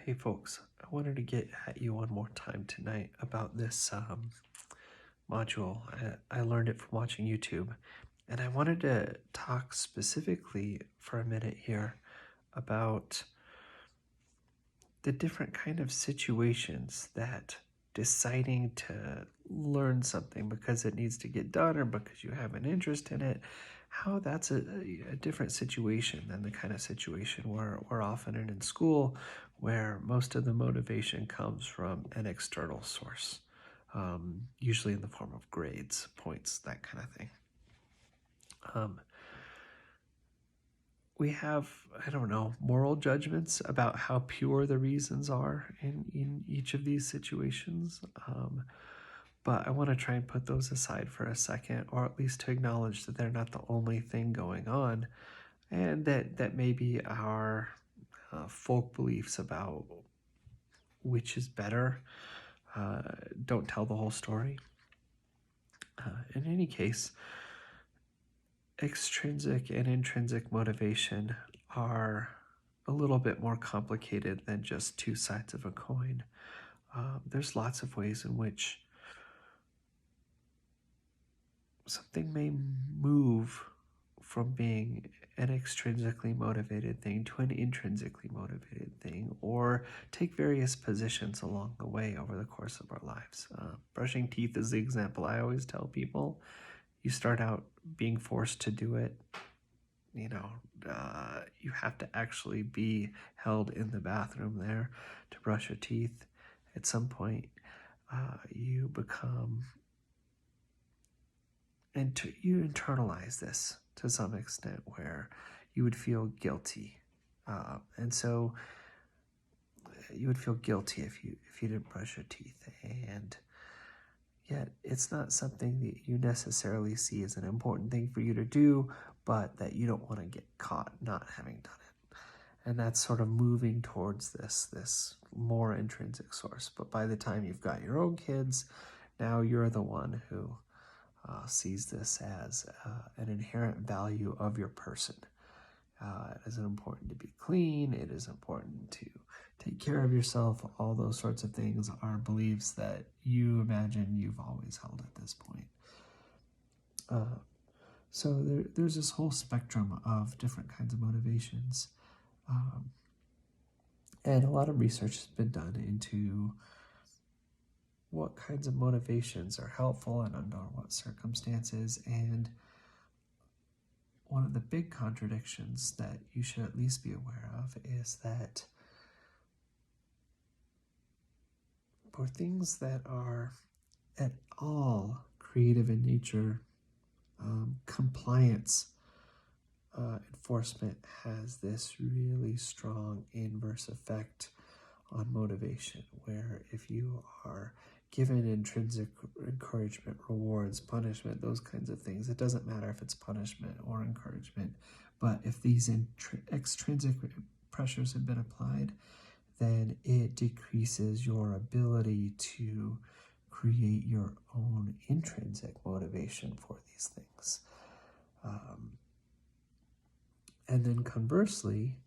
Hey folks, I wanted to get at you one more time tonight about this module. I learned it from watching YouTube, and I wanted to talk specifically for a minute here about the different kind of situations that deciding to learn something because it needs to get done or because you have an interest in it, how that's a different situation than the kind of situation we're often in school, where most of the motivation comes from an external source, usually in the form of grades, points, that kind of thing. Um, we have, I don't know, moral judgments about how pure the reasons are in each of these situations. But I want to try and put those aside for a second, or at least to acknowledge that they're not the only thing going on, and that maybe our folk beliefs about which is better don't tell the whole story. In any case, extrinsic and intrinsic motivation are a little bit more complicated than just two sides of a coin. There's lots of ways in which something may move from being an extrinsically motivated thing to an intrinsically motivated thing, or take various positions along the way over the course of our lives. Brushing teeth is the example I always tell people. You start out being forced to do it. You have to actually be held in the bathroom there to brush your teeth. At some point, you become, and you internalize this to some extent where you would feel guilty. And so you would feel guilty if you didn't brush your teeth. And yet it's not something that you necessarily see as an important thing for you to do, but that you don't want to get caught not having done it. And that's sort of moving towards this more intrinsic source. But by the time you've got your own kids, now you're the one who sees this as an inherent value of your person. It is important to be clean. It is important to take care of yourself. All those sorts of things are beliefs that you imagine you've always held at this point. So there's this whole spectrum of different kinds of motivations. And a lot of research has been done into what kinds of motivations are helpful and under what circumstances. And one of the big contradictions that you should at least be aware of is that for things that are at all creative in nature, compliance enforcement has this really strong inverse effect on motivation, where if you are given intrinsic encouragement, rewards, punishment, those kinds of things, it doesn't matter if it's punishment or encouragement, but if these extrinsic pressures have been applied, then it decreases your ability to create your own intrinsic motivation for these things. And then conversely,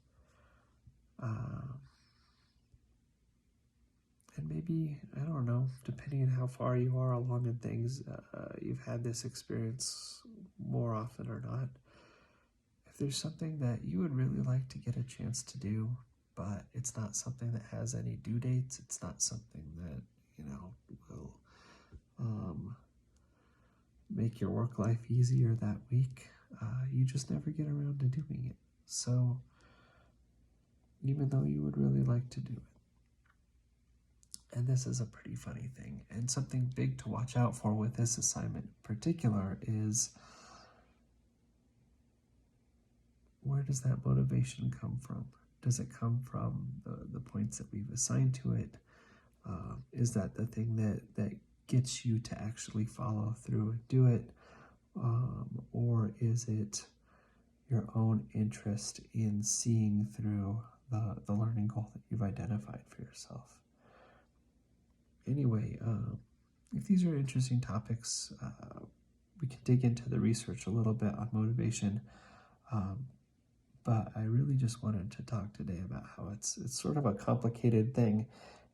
and maybe, I don't know, depending on how far you are along in things, you've had this experience more often or not. If there's something that you would really like to get a chance to do, but it's not something that has any due dates, it's not something that, will make your work life easier that week, you just never get around to doing it. So, even though you would really like to do it, and this is a pretty funny thing, and something big to watch out for with this assignment in particular is, where does that motivation come from? Does it come from the points that we've assigned to it? Is that the thing that gets you to actually follow through and do it? Or is it your own interest in seeing through the learning goal that you've identified for yourself? Anyway, if these are interesting topics, we can dig into the research a little bit on motivation. But I really just wanted to talk today about how it's sort of a complicated thing,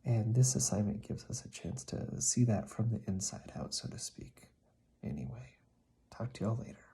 and this assignment gives us a chance to see that from the inside out, so to speak. Anyway, talk to y'all later.